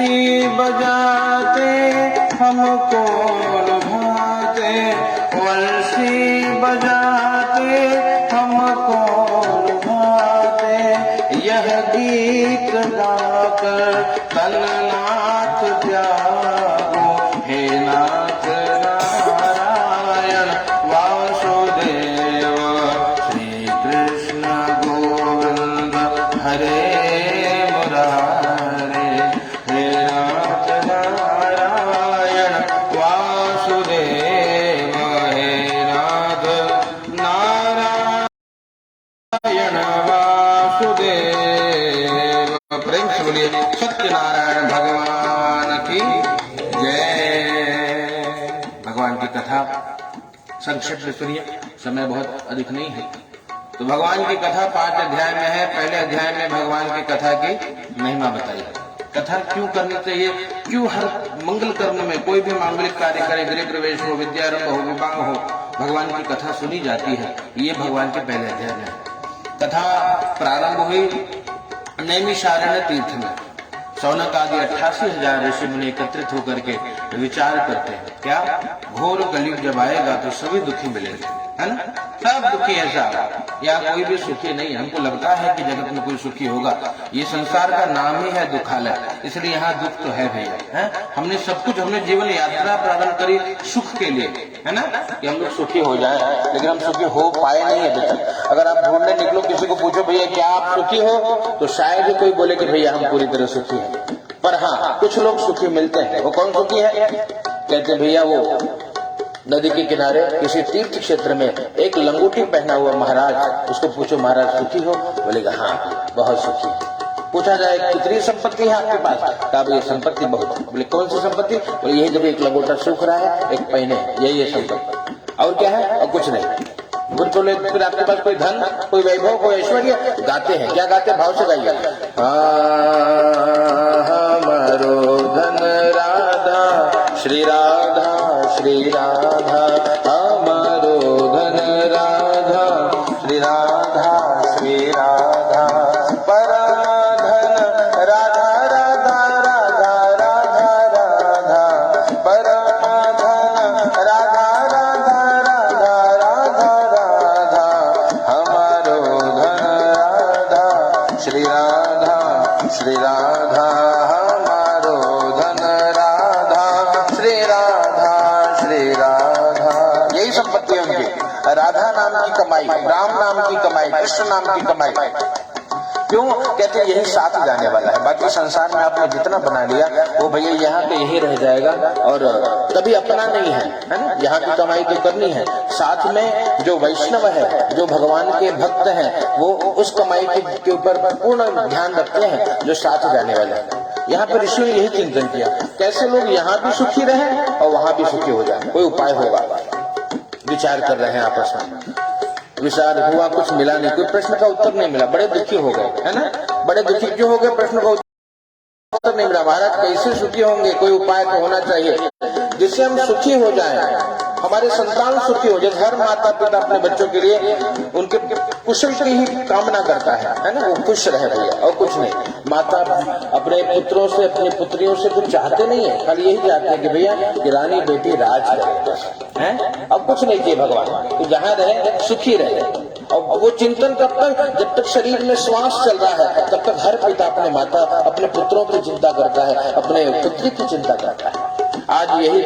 वंशी बजाते हमको लुभाते, वंशी बजाते हमको लुभाते, यह गीत गाकर तन्नाथ त्यागो, हे नाथ नारायण वासुदेव, श्री कृष्ण गोविंद हरे मुरारे, हे नाथ नारायण वासुदेव, हे नाथ नारायण वासुदेव। प्रेम से बोलिए सत्यनारायण भगवान की जय। भगवान की कथा संक्षिप्त में सुनिए, समय बहुत अधिक नहीं है। तो भगवान की कथा 5 अध्याय में है। पहले अध्याय में भगवान की कथा की महिमा बताई। कथा क्यों करनी चाहिए, क्यों हर मंगल कर्म में कोई भी मांगलिक कार्य करे, गृह प्रवेश हो, विद्यारंभ हो, विवाह हो, भगवान की कथा सुनी जाती है। ये भगवान के पहले अध्याय में है। कथा प्रारंभ हुई नैमिषारण्य तीर्थ में। शौनक आदि 88,000 ऋषि मुनि एकत्रित होकर के विचार करते हैं, क्या घोर कलयुग जब आएगा तो सभी दुखी मिलेंगे, है ना? सब दुखी है साहब, यहाँ कोई भी सुखी नहीं। हमको लगता है कि जगत में कोई सुखी होगा, ये संसार का नाम ही है दुखालय, इसलिए यहाँ दुख तो है भैया, है? हमने सब कुछ, हमने जीवन यात्रा प्रारंभ करी सुख के लिए, है ना, कि हम लोग सुखी हो जाए, लेकिन हम सुखी हो पाए नहीं अभी तक। अगर आप ढूंढने निकलो, किसी को पूछो भैया क्या आप सुखी हो, तो शायद ही कोई बोले कि भैया हम पूरी तरह सुखी हैं। पर हाँ, कुछ लोग सुखी मिलते हैं। वो कौन सुखी है? कहते भैया वो नदी के किनारे किसी तीर्थ क्षेत्र में एक लंगोटी पहना हुआ महाराज, उसको पूछो महाराज सुखी हो? बोलेगा हाँ बहुत सुखी है। पूछा जाए कितनी संपत्ति है आपके पास? कहा भैया संपत्ति बहुत है। बोले कौन सी संपत्ति? बोले यही जब एक लंगोटा सूख रहा है, एक पहने, यही है संपत्ति। और क्या है? और कुछ नहीं। बोले फिर आपके पास कोई धन, कोई वैभव, कोई ऐश्वर्य? गाते हैं। क्या गाते? भाव से गाइए। हमारो धन राधा श्री राधा, श्री राधा, हमारो धन राधा श्री राधा, श्री राधा, पराधन राधा राधा राधा राधा राधा, पराधन राधा राधा राधा राधा राधा, हमारो धन राधा श्री राधा, श्री राधा, हमारो धन राधा श्री राधा, श्री राधा। यही संपत्ति है उनकी, राधा नाम की कमाई, राम नाम की कमाई, कृष्ण नाम की कमाई। क्यों? कहते हैं यही साथ जाने वाला है। बाकी संसार में आपने जितना बना लिया वो भैया यहाँ पे यही रह जाएगा और कभी अपना नहीं है, है ना? यहाँ की कमाई तो करनी है, साथ में जो वैष्णव है, जो भगवान के भक्त हैं, वो उस कमाई के ऊपर पूर्ण ध्यान रखते हैं जो साथ जाने वाले हैं। यहाँ पर ऋषियों ने यही चिंतन किया, कैसे लोग यहाँ भी सुखी रहे और वहां भी सुखी हो जाए, कोई उपाय होगा। विचार कर रहे हैं आपस में, विचार हुआ, कुछ मिला नहीं, कोई प्रश्न का उत्तर नहीं मिला, बड़े दुखी हो गए, है ना? बड़े दुखी क्यों हो गए? प्रश्न का उत्तर नहीं मिला। महाराज कैसे सुखी होंगे? कोई उपाय तो होना चाहिए जिससे हम सुखी हो जाएं, हमारे संतान सुखी हो जाए। हर माता पिता अपने बच्चों के लिए उनके कुशल की ही कामना करता है ना? वो खुश रहे भैया, और कुछ नहीं। माता अपने पुत्रों से, अपनी पुत्रियों से कुछ चाहते नहीं है, खाली यही चाहते हैं कि भैया कि रानी बेटी राज करे, हैं? अब कुछ नहीं चाहिए भगवान, तो जहाँ रहे सुखी रहे। और वो चिंतन कब तक? जब तक शरीर में श्वास चल रहा है तब तक हर पिता अपने माता, अपने पुत्रों की चिंता करता है, अपने पुत्री की चिंता करता है। आज यही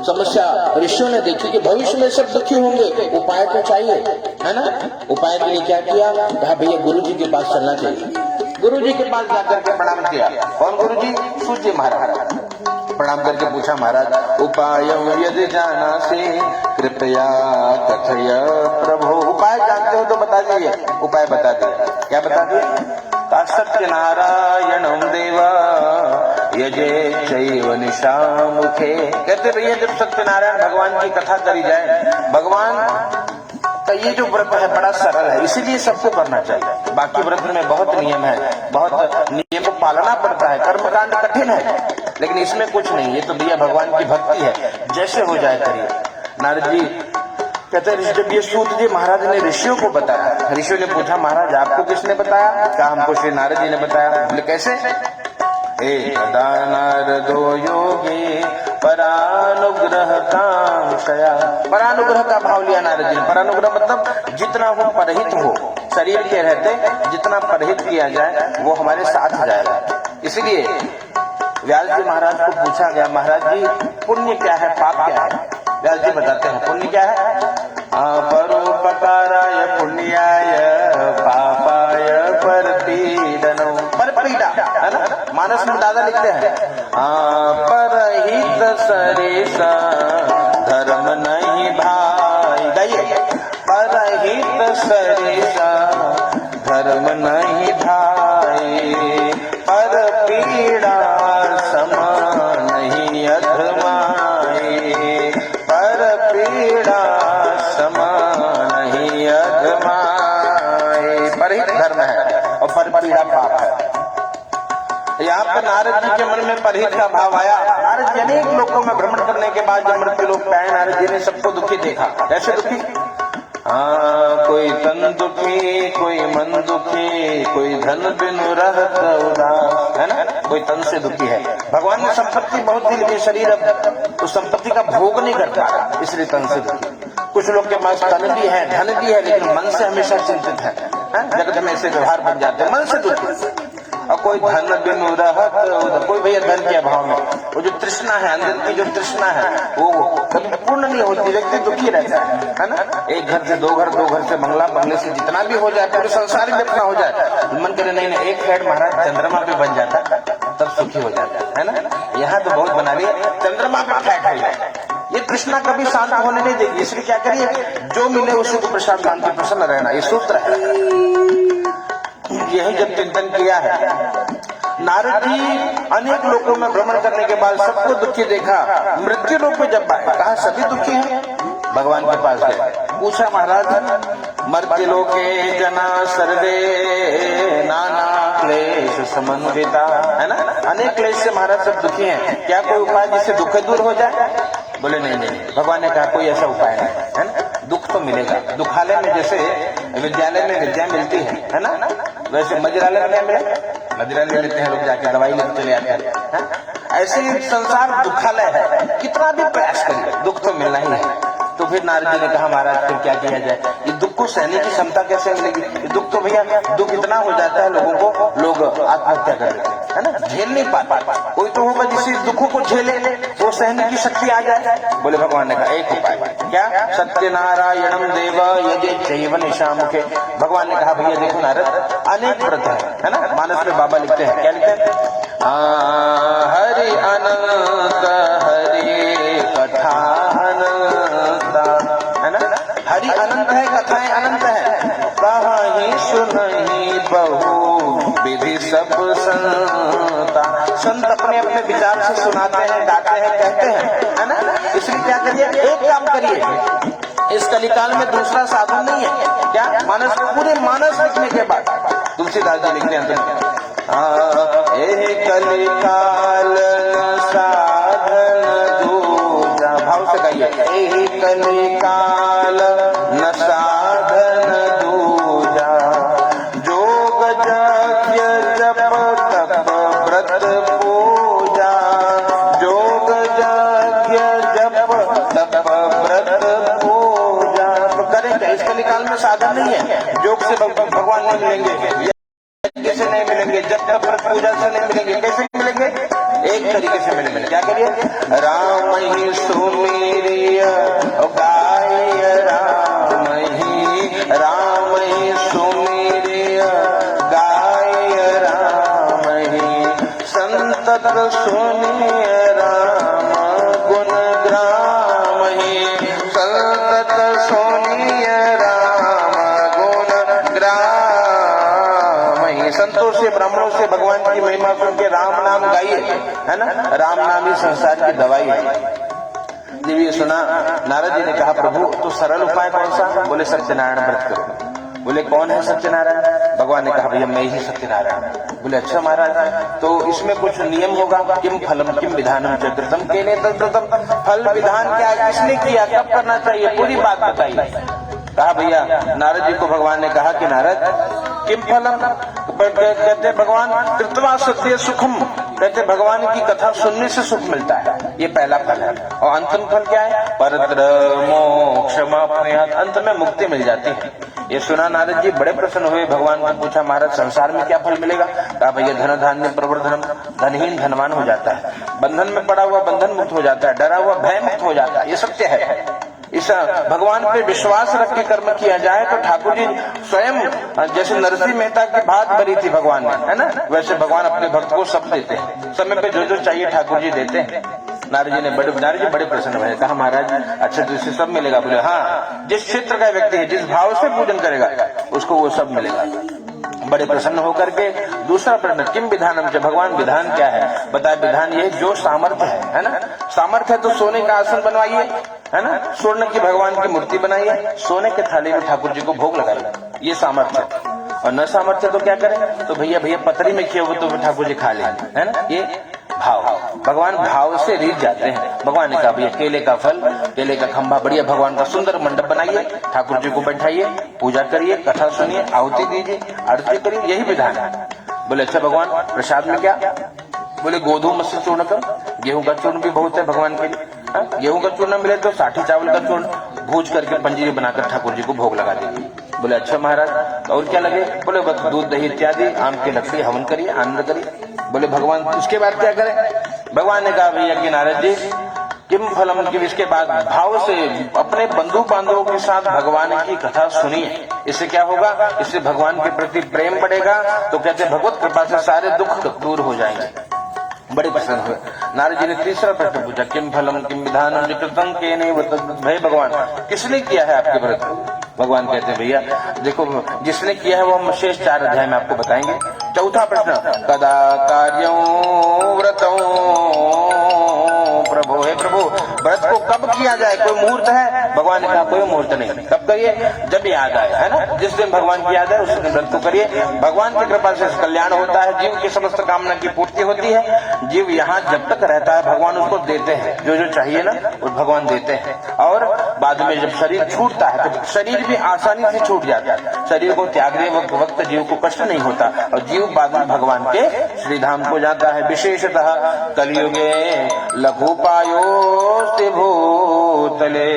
समस्या ऋषियों ने देखी कि भविष्य में सब दुखी होंगे, उपाय तो चाहिए, है ना? उपाय के लिए क्या किया? कहा भैया गुरु जी के पास चलना चाहिए। गुरु जी के पास जाकर के प्रणाम किया। कौन गुरु जी? सूर्य महाराज। प्रणाम करके पूछा महाराज उपाय यदि जाना से कृपया कथय प्रभु। उपाय जानते हो तो बता दीजिए। उपाय बता दिए। क्या बता दिए? सत्यनारायणं देवा यजे चैव निशामुखे। कहते भैया जब सत्यनारायण भगवान की कथा करी जाए, भगवान का ये जो व्रत है बड़ा सरल है, इसीलिए सबको करना चाहिए। बाकी व्रत में बहुत नियम है, बहुत नियम को पालना पड़ता है, कर्मकांड कठिन है, लेकिन इसमें कुछ नहीं। ये तो भैया भगवान की भक्ति है, जैसे हो जाए करिए। नारद जी कहते हैं जब ये सूत जी महाराज ने ऋषियों को बताया, ऋषियों ने पूछा महाराज आपको किसने बताया? कहा हमको श्री नारद जी ने बताया। बोले कैसे? एकदा नारदो योगी परानुग्रह कांक्षया। परानुग्रह का भाव लिया नारद जी। परानुग्रह मतलब जितना वो परहित हो, शरीर के रहते जितना परहित किया जाए वो हमारे साथ जाएगा। इसलिए व्यास जी महाराज को पूछा गया, महाराज जी पुण्य क्या है, पाप क्या है? व्यास जी बताते हैं पुण्य क्या है। परोपकाराय पुण्याय पापाय परपीडनो। परपीड़ा है ना, मानस में दादा लिखते हैं परहित सरिसा धर्म नहीं भाई। गाइए, परहित सरिसा धर्म नहीं भाई, पर पीड़ा समान नहीं अधमाई, पर पीड़ा समान नहीं अधमाई। परहित धर्म है और पर पीड़ा पाप है। यहाँ पर नारद जी के मन में परहित का भाव आया। नारद जी अनेक लोगों में भ्रमण करने के बाद जब मृत्यु लोग पाए, नारद जी ने सबको दुखी देखा। कैसे दुखी? कोई तन दुखी, कोई मन दुखी, कोई धन बिनु रहत उदास, है ना। कोई तन से दुखी है, भगवान ने संपत्ति बहुत दी लेकिन शरीर अब उस संपत्ति का भोग नहीं कर पा रहा, इसलिए तन से दुखी। कुछ लोग के पास तन भी है, धन भी है, लेकिन मन से हमेशा चिंतित है, जगत में ऐसे व्यवहार बन जाते हैं, मन से दुखी। और कोई धन बिनु रहत, कोई भैया धन के अभाव में वो जो तृष्णा है, अंदर की जो तृष्णा है वो कभी पूर्ण नहीं होती, व्यक्ति दुखी रहता है ना। एक घर से दो घर, दो घर से बंगला, बंगले से जितना भी हो जाए, पूरे संसार में अपना हो जाए, मन करे नहीं नहीं एक फ्लैट महाराज चंद्रमा पे बन जाता तब सुखी हो जाता है ना। यहाँ तो बहुत बना लिया, चंद्रमा पे फ्लैट हो जाए। ये तृष्णा कभी शांत होने नहीं देगी, इसलिए क्या करिए, जो मिले उसी को प्रसाद मान के प्रसन्न रहना, ये सूत्र है। यही जब चिंतन किया है नारद जी, अनेक लोगों में भ्रमण करने के बाद सबको दुखी देखा। मृत्यु लोक में जब आए, कहा सभी दुखी हैं, भगवान के पास गए, पूछा महाराज मर्त्य लोके जना सर्वे नाना क्लेश समन्विता, है ना। अनेक क्लेश से महाराज सब दुखी हैं, क्या कोई उपाय जिससे दुख दूर हो जाए? बोले नहीं नहीं, भगवान ने कहा कोई ऐसा उपाय नहीं, है ना। दुख तो मिलेगा, दुखालय में जैसे विद्यालय में विद्या मिलती है ना, वैसे मदिरालय में मिले, मदिरालय लेते हैं लोग जाके, दवाई लेते चले आते हैं। ऐसे ही संसार दुखालय है, कितना भी प्रयास करिए दुख तो मिलना ही है। तो फिर नारद जी ने कहा महाराज फिर क्या किया जाए, ये दुख को सहने की क्षमता कैसे मिलेगी? दुख तो भैया दुख इतना हो जाता है लोगों को, लोग आत्महत्या कर लेते हैं, है ना, झेल नहीं पाता। कोई तो होगा जिससे दुखों को झेले, वो सहने की शक्ति आ जाए। बोले भगवान ने कहा एक उपाय, क्या? सत्यनारायणम देव यदि चैव निशामुखे। भगवान ने कहा भैया देखो नारद, अनेक व्रत है ना, मानस में बाबा लिखते हैं, क्या लिखते हैं? हरि अनंत हरि कथा अनंता, है ना। हरि अनंत है, कथाएं अनंत है, कहीं सुनहि बहु विधि सब संता। संत अपने अपने विचार से सुनाते हैं, गाते हैं, कहते हैं, है ना। इसलिए क्या करिए, एक काम करिए, इस कलिकाल में दूसरा साधन नहीं है, क्या? मानस, पूरे मानस लिखने के बाद तुलसीदास जी लिखते हैं कलिकाल साधन दूजा, भाव से कहिए, कलिकाल न साधन दूजा, जोग यज्ञ जप तप व्रत पूजा, जोग यज्ञ जप तप व्रत पूजा। तो करें क्या? इस कलिकाल में साधन नहीं है, योग से भगवान नहीं मिलेंगे, कैसे नहीं मिलेंगे, जब तक व्रत पूजा से नहीं मिलेंगे, कैसे मिलेंगे? एक तरीके से मिलेंगे, क्या करिए? राम ही सुमेरिय गाय, राम ही सुमेरिय गाय, राम ही संतत सुनिय राम गुण ग्राम ही, संतत सुनिय राम गुण ग्राम। संतों से ब्राह्मणों से भगवान की महिमा सुन के राम नाम गाइए, है ना। राम नाम ही संसार की दवाई है। जब ये सुना नारद जी ने कहा प्रभु तो सरल उपाय कौन सा? बोले सत्यनारायण व्रत करो। बोले कौन है सत्यनारायण? भगवान ने कहा भैया मैं ही सत्यनारायण। बोले अच्छा महाराज, तो इसमें कुछ नियम होगा? किम फलम किम विधानम च कृतम केने तद्कृतम। फल विधान क्या है, किसने किया, कब करना चाहिए, पूरी बात बताइए। कहा भैया, नारद जी को भगवान ने कहा कि नारद किम फलम, कहते भगवान कृत्वा सत्य सुखम, कहते भगवान की कथा सुनने से सुख मिलता है, ये पहला फल है। और अंतिम फल क्या है? परत्र मोक्षमाप्नुयात्, अंत में मुक्ति मिल जाती है। ये सुना नारद जी बड़े प्रसन्न हुए, भगवान को पूछा महाराज संसार में क्या फल मिलेगा? कहा भैया धन धान्य प्रवर्धनम, धनहीन धनवान हो जाता है, बंधन में पड़ा हुआ बंधन मुक्त हो जाता है, डरा हुआ भय मुक्त हो जाता है, ये सत्य है। इस भगवान पे विश्वास रख के कर्म किया जाए तो ठाकुर जी स्वयं जैसे नरसिंह मेहता की भात भरी थी भगवान ने, है ना, वैसे भगवान अपने भक्त को सब देते हैं, समय पे जो जो चाहिए ठाकुर जी देते हैं। नारद जी बड़े प्रसन्न हुए, कहा महाराज अच्छा तो इससे सब मिलेगा? बोले हाँ, जिस क्षेत्र का व्यक्ति है, जिस भाव से पूजन करेगा उसको वो सब मिलेगा। बड़े प्रसन्न होकर के दूसरा प्रश्न, किम विधानम से, भगवान विधान क्या है? बताए विधान ये जो सामर्थ्य है ना, सामर्थ्य है तो सोने का आसन बनवाइए, है ना, स्वर्ण की भगवान की मूर्ति बनाइए, सोने के थाली में ठाकुर जी को भोग लगाइए, ये सामर्थ्य। और न सामर्थ्य तो क्या करें? तो भैया पतरी में किए हुए तो ठाकुर जी खा ले, है ना, ये भाव। भगवान भाव से रीझ जाते हैं। भगवान ने कहा भैया केले का फल, केले का खंभा, बढ़िया भगवान का सुंदर मंडप बनाइए, ठाकुर जी को बैठाइए, पूजा करिए, कथा सुनिए, आहुति दीजिए, आरती करिए, यही विधान है। बोले अच्छा भगवान प्रसाद में क्या? बोले गोधूम से चूर्ण कम, गेहूं का चूर्ण भी बहुत है भगवान के लिए। गेहूं का चूर्ण मिले तो साठी चावल का चूर्ण भूज करके पंजीरी बनाकर ठाकुर जी को भोग लगा दीजिए। बोले अच्छा महाराज और क्या लगे? बोले बस दूध दही इत्यादि, आम की लकड़ी हवन करिए, आनंद करिए। बोले भगवान उसके बाद क्या करें? भगवान ने कहा भैया कि नारद जी किम फलम, की इसके बाद भाव से अपने बंधु बांधवों के साथ भगवान की कथा सुनिए। इससे क्या होगा? इससे भगवान के प्रति प्रेम बढ़ेगा। तो कहते भगवत कृपा से सारे दुख दूर हो जाएंगे। बड़े प्रसन्न हुए। नारद जी ने तीसरा प्रश्न पूछा, किम फलम किम विधानम विकृतं केने भय, भगवान किसने किया है आपके व्रत को? भगवान कहते हैं भैया देखो जिसने किया है वो हम शेष 4 अध्याय में आपको बताएंगे। चौथा प्रश्न, कदा कार्यों व्रतों प्रभु, हे प्रभु व्रत को कब किया जाए? कोई मुहूर्त है? भगवान ने कहा कोई मुहूर्त नहीं, कब करिए? जब याद आए, है ना, जिस दिन भगवान की याद है उस दिन व्रत को करिए। भगवान की कृपा से कल्याण होता है, जीव की समस्त कामना की पूर्ति होती है। जीव यहाँ जब तक रहता है भगवान उसको देते हैं, जो जो चाहिए ना वो भगवान देते हैं। और बाद में जब शरीर छूटता है तो शरीर भी आसानी से छूट जाता है। शरीर को त्यागने वक्त जीव को कष्ट नहीं होता और जीव बाद में भगवान के श्रीधाम को जाता है। विशेषतः कलियुगे लघु उपायोस्ति भूतले,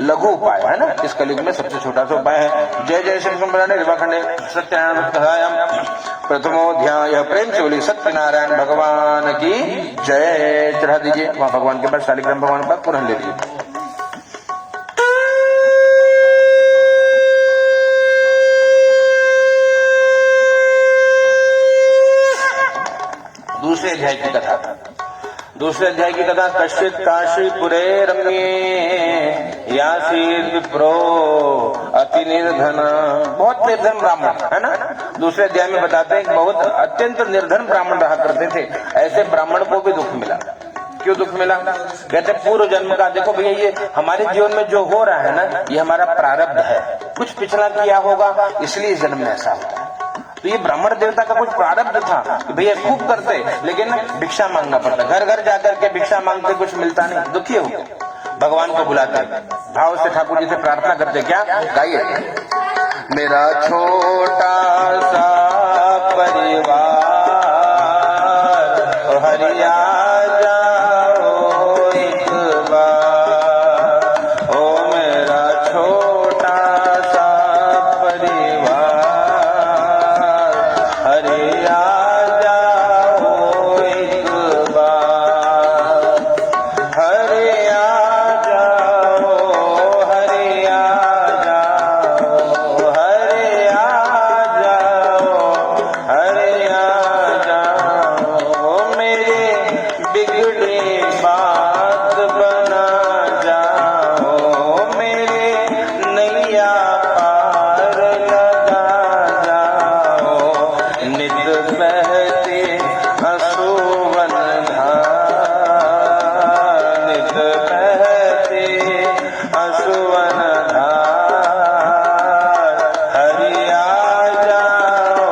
लघु उपाय है ना, इस कलयुग में सबसे छोटा सा उपाय है। जय जय श्री निर्वाखंडे सत्यानारायण प्रथमोध्याय। प्रेम से बोली सत्यनारायण भगवान की जय। चढ़ा दीजिए वहां भगवान के पास, शालिग्राम भगवान के पास पुनः ले लीजिए। दूसरे अध्याय की कथा, दूसरे अध्याय की कथा, कश्चित काशीपुरे रम्ये यासीद विप्रो अति निर्धन, बहुत निर्धन ब्राह्मण, है ना। दूसरे अध्याय में बताते हैं कि बहुत अत्यंत निर्धन ब्राह्मण रहा करते थे। ऐसे ब्राह्मण को भी दुख मिला। क्यों दुख मिला? कहते पूर्व जन्म का, देखो भैया ये हमारे जीवन में जो हो रहा है ना ये हमारा प्रारब्ध है, कुछ पिछला किया होगा इसलिए जन्म में ऐसा होता है। तो ये ब्राह्मण देवता का कुछ प्रारब्ध था कि भैया खूब करते लेकिन भिक्षा मांगना पड़ता, घर घर जाकर के भिक्षा मांगते, कुछ मिलता नहीं, दुखी हो गए। भगवान को बुलाते, भाव से ठाकुर जी से प्रार्थना करते, क्या गाइए, मेरा छोटा सा परिवार हरिया जाओ एक बार, ओ मेरा छोटा सा परिवार हरिया जाओ एक बार, हरिया जाओ, हरिया जाओ, हरिया जाओ, हरिया जाओ, मेरे बिगड़ी बात बना जाओ, मेरे नैया पार लगा जाओ, नित बहते असुवन धार, नित बहते असुवन धार, हरिया जाओ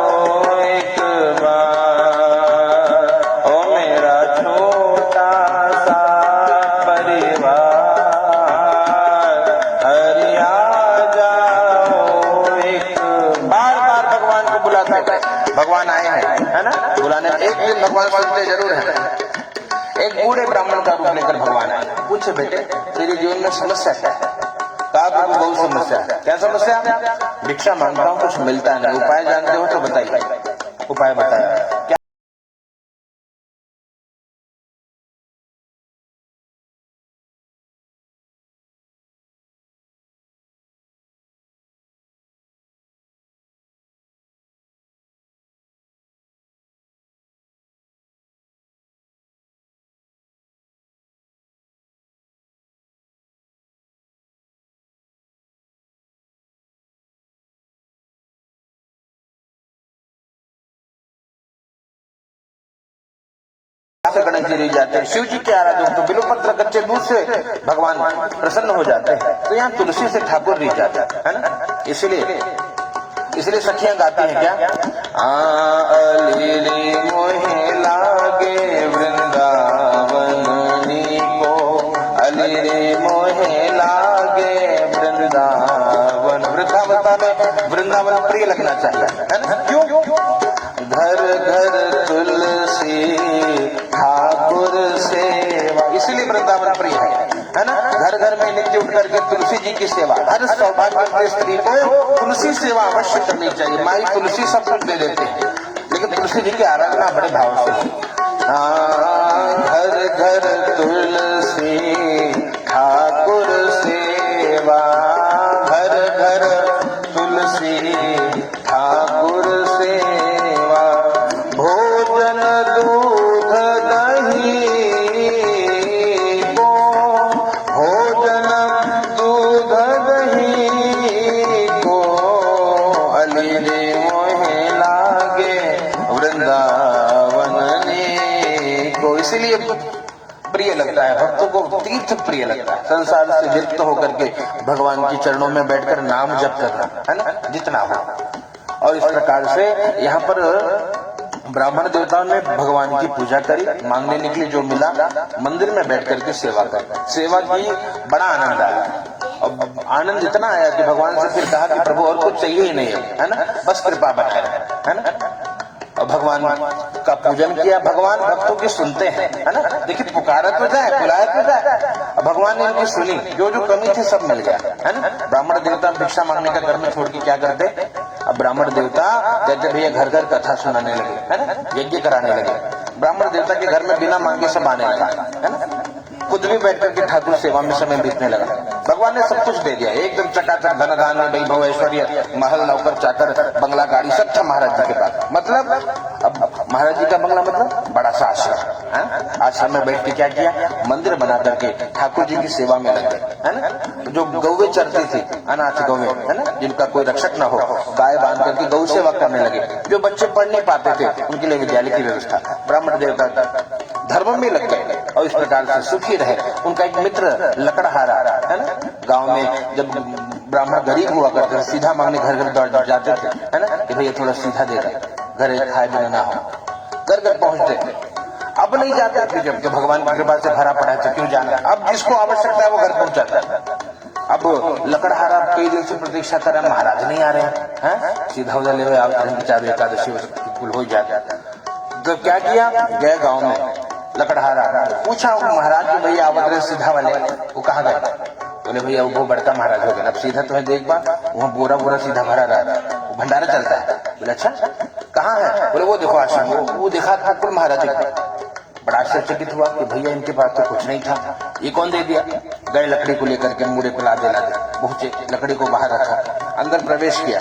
एक बार, ओ मेरा छोटा मिले जरूर है। एक बूढ़े ब्राह्मण का रूप लेकर भगवान आए, पूछे बेटे तेरे जीवन में समस्या क्या है? कहा प्रभु बहुत समस्या है। क्या समस्या? भिक्षा मांगता हूँ कुछ मिलता नहीं, उपाय जानते हो तो बताइए। उपाय बताया। क्या? गणेश जी रह जाते हैं, शिव जी के आराधक तो बिल्वपत्र कच्चे दूध से भगवान प्रसन्न हो जाते हैं। तो यहाँ तुलसी से ठाकुर रह जाता है ना। इसलिए सखियां गाती हैं क्या? अली मोहे लागे वृंदावन को, अली मोहे लागे वृंदावन। वृंदावन प्रिय लगना चाहिए, है ना? क्यों? घर घर तुलसी ठाकुर सेवा, इसलिए वृंदावन प्रिय है ना। घर घर में नित्य उठ करके तुलसी जी की सेवा, हर सौभाग्यवती स्त्री को तुलसी सेवा अवश्य करनी चाहिए। माई तुलसी सब कुछ दे देते हैं, लेकिन तुलसी जी की आराधना बड़े भाव से। घर घर तुलसी ठाकुर सेवा, घर घर तुलसी ठाकुर सेवा। भोजन दूध दही को, भोजन दूध दही को, अली रे मोहे लागे वृंदावन को। इसीलिए प्रिय लगता है भक्तों को, तीर्थ प्रिय लगता है। संसार से विरक्त होकर के भगवान के चरणों में बैठकर नाम जप करना, है ना, जितना हो। और इस प्रकार से यहाँ पर ब्राह्मण देवताओं ने भगवान की पूजा करी, मांगने निकले जो मिला, मंदिर में बैठ करके सेवा कर, सेवा की, बड़ा आनंद आया। और आनंद इतना आया कि भगवान से फिर कहा कि प्रभु और कुछ चाहिए ही नहीं है ना, बस कृपा बनाए रहे, है ना। और भगवान का पूजन किया। भगवान भक्तों की सुनते हैं, है ना। देखिए पुकारा तो जाए, बुलाया तो जाए, भगवान ने इनकी सुनी, जो जो कमी थी सब मिल गया, है ना। ब्राह्मण देवता भिक्षा मांगने का घर में छोड़ के क्या करते? अब ब्राह्मण देवता कहते भैया घर घर कथा सुनाने लगे, है ना, यज्ञ कराने लगे। ब्राह्मण देवता के घर में बिना मांगे सब आने लगा, है ना। खुद भी बैठ करके ठाकुर सेवा में समय बीतने लगा। भगवान ने सब कुछ दे दिया, एकदम चकाचक, धन धान्य वैभव ऐश्वर्य, महल नौकर चाकर बंगला गाड़ी सब था महाराज जी के पास। मतलब अब महाराज जी का बंगला मतलब बड़ा सा आश्रम, आश्रम में बैठ के क्या किया? मंदिर बना करके ठाकुर जी की सेवा में लग गए, है ना। जो गौवे चरती थी, अनाथ गौवे, है ना, जिनका कोई रक्षक न हो, गाय बांध करके गौ सेवा करने लगे। जो बच्चे पढ़ नहीं पाते थे उनके लिए विद्यालय की व्यवस्था, ब्राह्मण देवता धर्म में लग गए और इस प्रकार से सुखी रहे। उनका एक मित्र लकड़हारा, है ना, गांव में जब ब्राह्मण गरीब हुआ करते सीधा मांगने घर घर दौड़ जाते थे, है ना, कि भैया थोड़ा सीधा दे दे, घर खाए बिना ना हो। घर घर पहुंचते, अब नहीं जाते थे जबकि भगवान की कृपा से भरा पड़ा है, क्यों जाना। अब जिसको आवश्यकता है वो घर पहुंचाता है। अब लकड़हारा कई दिन से प्रतीक्षा कर रहा, महाराज नहीं आ रहे हैं, सीधा उधर ले आप चार एकादशी कुल हो जाता। तो क्या किया? गए गांव में, लकड़हारा पूछा महाराज के भैया आवत रहे सीधा वाले, वो कहाँ गए? बोले भैया वो बड़का महाराज हो गए, अब सीधा तुम्हें देख पा, वहाँ बोरा बोरा सीधा भरा रहा, भंडारा चलता है। बोले अच्छा कहाँ है? बोले वो देखो आश्रम, वो देखा ठाकुर महाराज का। बड़ा आश्चर्यचकित हुआ कि भैया इनके पास तो कुछ नहीं था, ये कौन दे दिया? गए लकड़ी को लेकर के मुड़े पे लादे पहुंचे, लकड़ी को बाहर रखा, अंदर प्रवेश किया,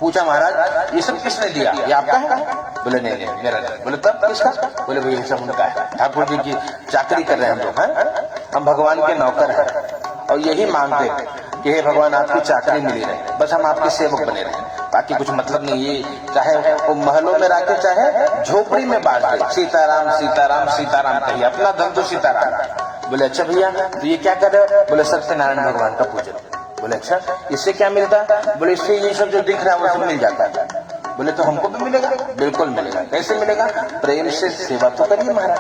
पूछा महाराज ये सब किसने दिया? ये आपका है? बोले नहीं नहीं मेरा नहीं। बोले तब किसका? बोले भैया सब उनका है, ठाकुर जी की चाकरी कर रहे हैं हम लोग, हैं, हम भगवान के नौकर हैं और यही मांगते हैं कि हे भगवान आपकी चाकरी मिली रहे, बस हम आपके सेवक बने रहे, बाकी कुछ मतलब नहीं। ये चाहे वो महलों में रखे चाहे झोपड़ी में बांट दे, सीताराम सीताराम सीताराम कहिए, अपना धन तो सीताराम। बोले अच्छा भैया तो ये क्या कर रहे हो? बोले सत्यनारायण भगवान का पूजन। बोले अच्छा इससे क्या मिलता है? बोले इससे ये सब जो दिख रहा है वो सब मिल जाता है। बोले तो हमको भी मिलेगा? बिल्कुल मिलेगा। कैसे मिलेगा? प्रेम से सेवा तो करिए महाराज।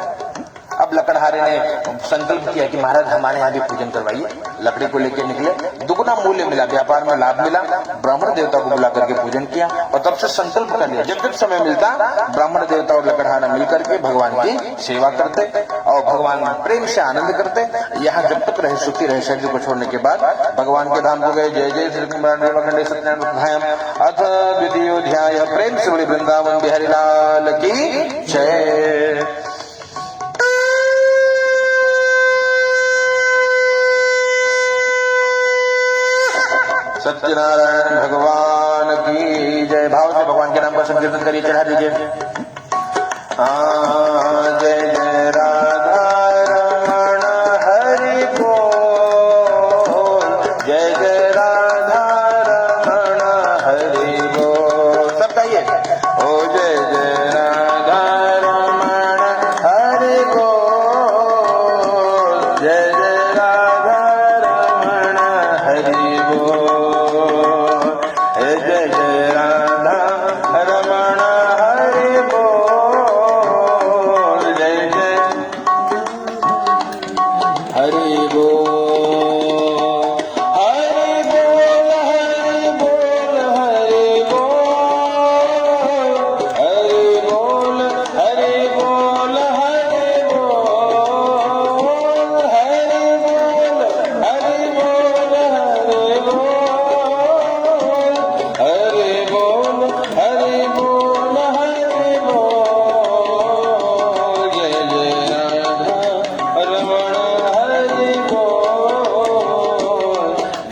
अब लकड़ लकड़हारे ने संकल्प किया कि महाराज हमारे यहाँ भी पूजन करवाइए। लकड़ी को लेकर निकले, दुगना मूल्य मिला, व्यापार में लाभ मिला। ब्राह्मण देवता को बुला करके पूजन किया और तब से संकल्प कर लिया जब जब समय मिलता ब्राह्मण देवता और लकड़हारा मिलकर के भगवान की सेवा करते और भगवान प्रेम से आनंद करते। यहाँ जब तक रहे सुखी रहे, शरीर को छोड़ने के बाद भगवान के धाम को गए। जय जय श्री कुमार सत्यनारायण अथ द्वितीयोध्याय। प्रेम से बड़े वृंदावन बिहारी लाल की जय। सत्यनारायण भगवान की जय। भाव से भगवान के नाम का संकीर्तन करिए, चढ़ा दीजिए। जय जय राधा रमण हरि बोल, जय जय राधा रमण हरि बोल। सब कहिए ओ जय जय राधा रमण हरि बोल, जय जय राधा रमण हरि बोल, जय जय राधा रमण हरि बोल, जय जय हरि बोल, हरि बोल, हरि बोल, हरि बोल, हरि बोल, हरि बोल, हरि बोल, हरि बोल, हरि बोल, हरि बोल, हरि बोल, जय जय राधा रमण हरि बोल,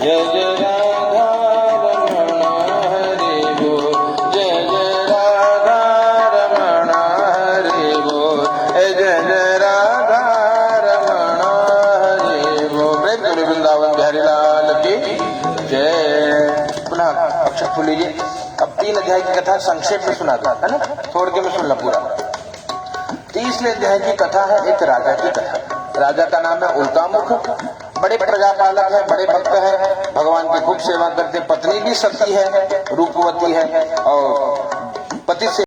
जय जय राधा रमण हरि बोल, जय जय राधा रमण हरि बोल, जय जय राधा रमण हरि बोल। प्रेम से वृंदावन बिहारी लाल की जय। पुनः अक्षर फूल लीजिए। अब 3 अध्याय की कथा संक्षेप में सुना था, है ना, छोड़ के मैं सुन ला पूरा। 30वें अध्याय की कथा है एक राजा की कथा। राजा का नाम है उल्कामुख, बड़े प्रजापालक है, बड़े भक्त है, भगवान की खूब सेवा करते। पत्नी भी सती है, रूपवती है और पति से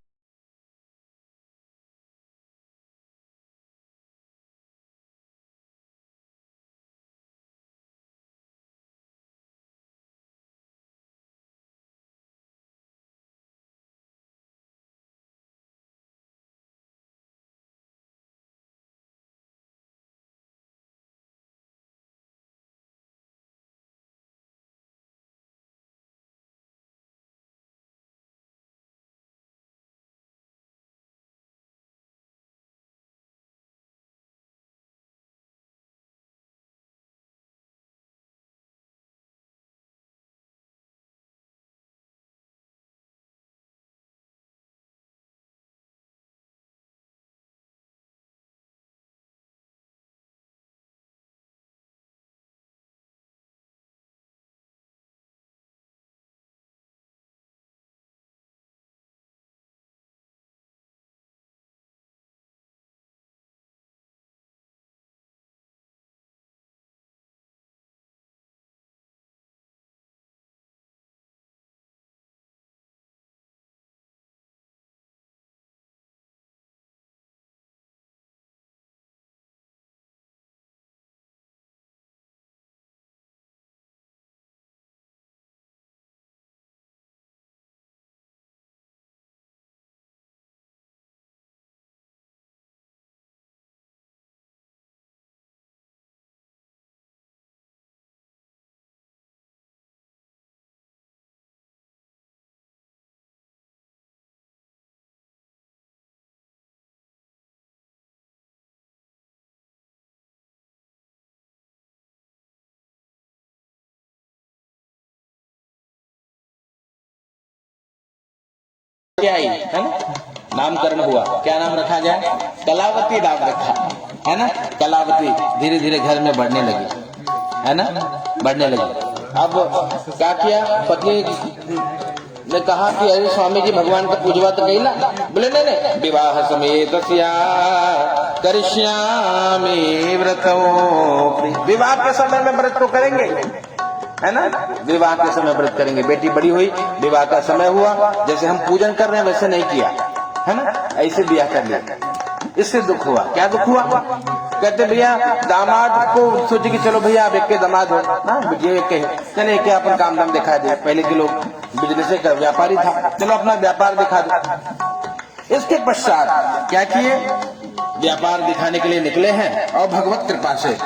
आई, है ना, नामकरण हुआ। क्या नाम रखा जाए? कलावती नाम रखा, है ना। कलावती धीरे धीरे घर में बढ़ने लगी, है ना, बढ़ने लगी। अब क्या किया, पत्नी ने कहा कि अरे स्वामी जी भगवान का पूजवा तो गई ना। बोले नहीं नहीं, विवाह समेत करिष्यामि व्रतो। विवाह के समय में व्रत को करेंगे, है ना, विवाह के समय व्रत करेंगे। बेटी बड़ी हुई, विवाह का समय हुआ, जैसे हम पूजन कर रहे हैं वैसे नहीं किया, है ना, ऐसे ब्याह कर लिया। इससे दुख हुआ। क्या दुख हुआ? कहते भैया दामाद को सोचे कि चलो भैया आप एक के दामाद हो, हाँ ये एक है, चले एक अपन काम धाम दिखा दे। पहले के लोग बिजनेस का व्यापारी था, चलो अपना व्यापार दिखा दो। इसके पश्चात क्या किए, व्यापार दिखाने के लिए निकले हैं और भगवत कृपा से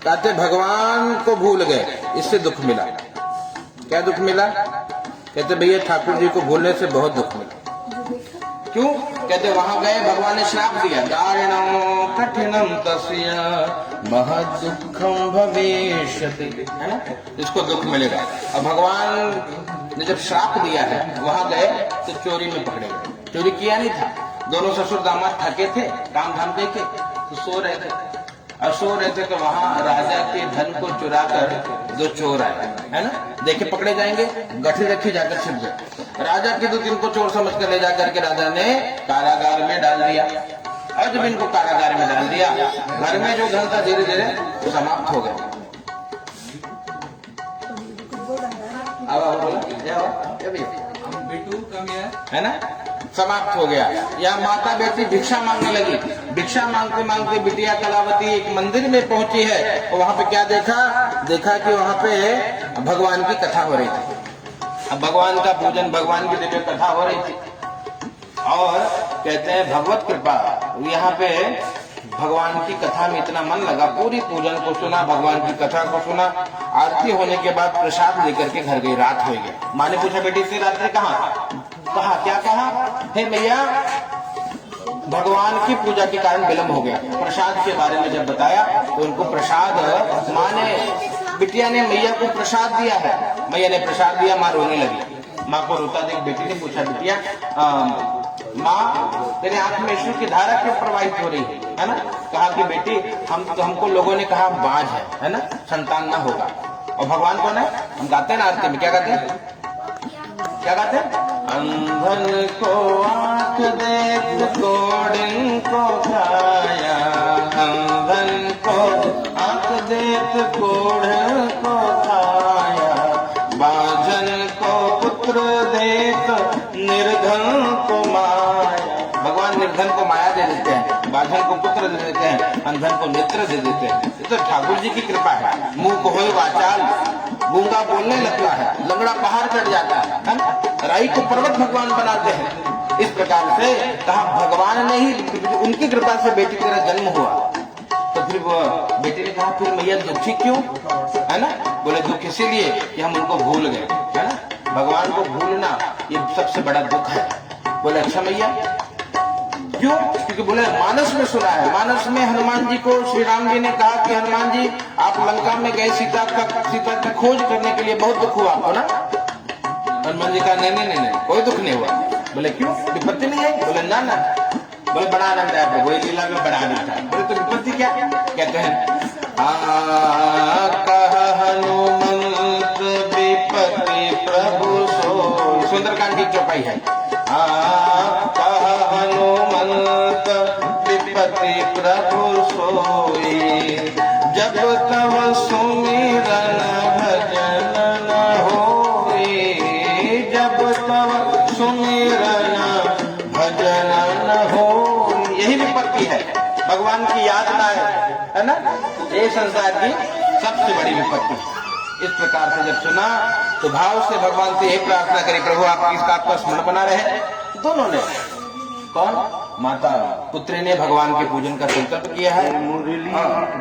कहते भगवान को भूल गए, इससे दुख मिला। क्या दुख मिला, कहते भैया ठाकुर जी को भूलने से बहुत दुख मिला। क्यों, कहते वहां गए, भगवान ने श्राप दिया, दारिणं कठिनं तस्य महदुःखं भविष्यति, है ना, इसको दुख मिलेगा। और भगवान ने जब श्राप दिया है, वहां गए तो चोरी में पकड़े गए। चोरी किया नहीं था, दोनों ससुर दामाद थके थे, काम धाम देके तो सो रहे थे। और सो रहे थे तो वहां राजा के धन को चुरा कर दो चोर आए, है ना, देखे पकड़े जाएंगे, गठरी रखी जाकर छिप गए। राजा के दो इनको चोर समझ कर ले जाकर के राजा ने कारागार में डाल दिया। और जब इनको कारागार में डाल दिया, घर में जो धन था धीरे धीरे समाप्त हो गया। है ना, समाप्त हो गया। या माता बेटी भिक्षा मांगने लगी, भिक्षा मांगते मांगते बिटिया कलावती एक मंदिर में पहुंची है, और वहां पे क्या देखा कि वहां पे भगवान की कथा हो रही थी। अब भगवान का पूजन, भगवान की दिव्य कथा हो रही थी। और कहते हैं भगवत कृपा, यहाँ पे भगवान की कथा में इतना मन लगा, पूरी पूजन को सुना, भगवान की कथा को सुना। आरती होने के बाद प्रसाद लेकर के घर गई, रात हो गई। माँ ने पूछा बेटी से रात्रि कहा क्या कहा, हे मैया भगवान की पूजा के कारण विलम्ब हो गया। प्रसाद के बारे में जब बताया तो उनको प्रसाद, माँ ने, बिटिया ने मैया को प्रसाद दिया है, मैया ने प्रसाद दिया, माँ रोने लगी। माँ को रोता देख बेटी ने पूछा, बिटिया माँ तेरे आंख में ईश्वर की धारा क्यों प्रवाहित हो रही है ना। कहा कि बेटी हमको लोगों ने कहा बाज है ना, संतान ना होगा। और भगवान कौन है, हम गाते हैं ना आरती में, क्या गाते हैं, अंधन को आंख देख कोढ़िन को खाया, अंधन को आंख देख कोढ़िन को खाया, बाझन को पुत्र देख निर्धन को माया। भगवान निर्धन को माया दे देते हैं, बाझन को पुत्र दे देते हैं, अंधन को नेत्र दे देते हैं। ये तो ठाकुर जी की कृपा है। मुंह को होए वाचाल, गूंगा बोलने लगता है, लंगड़ा पहाड़ चढ़ जाता है ना, राई को पर्वत भगवान बनाते हैं। इस प्रकार से कहा भगवान ने ही, उनकी कृपा से बेटी तेरा जन्म हुआ। तो फिर वो बेटी ने कहा फिर मैया दुखी क्यों, है ना, बोले दुख इसीलिए कि हम उनको भूल गए, है ना, भगवान को भूलना ये सबसे बड़ा दुख है। बोले अच्छा मैया क्यों, क्योंकि बोले मानस में सुना है, मानस में हनुमान जी को श्री राम जी ने कहा कि हनुमान जी आप लंका में गए सीता की खोज करने के लिए, बहुत दुख हुआ आपको ना। हनुमान जी कहा नहीं कोई दुख नहीं हुआ। बोले क्यों, विपत्ति नहीं आई, बोले ना। बोले बड़ा आनंद है आपको, वही लीला में बड़ा आनंद है। बोले तो विपत्ति क्या, कहते हैं हनुमंत विपत्ति प्रभु सो, सुंदरकांड की चौपाई है। हनुमंत विपत्ति प्रभु सोई, जब तब सुमिरन भजन न होई, जब तब सुमिरन भजन न होई। यही विपत्ति है, भगवान की याद ना है ना, ये संसार की सबसे बड़ी विपत्ति। इस प्रकार से जब सुना तो भाव से भगवान से यही प्रार्थना करी, प्रभु आपका स्मरण बना रहे। दोनों ने, कौन, माता पुत्री ने भगवान के पूजन का संकल्प किया है,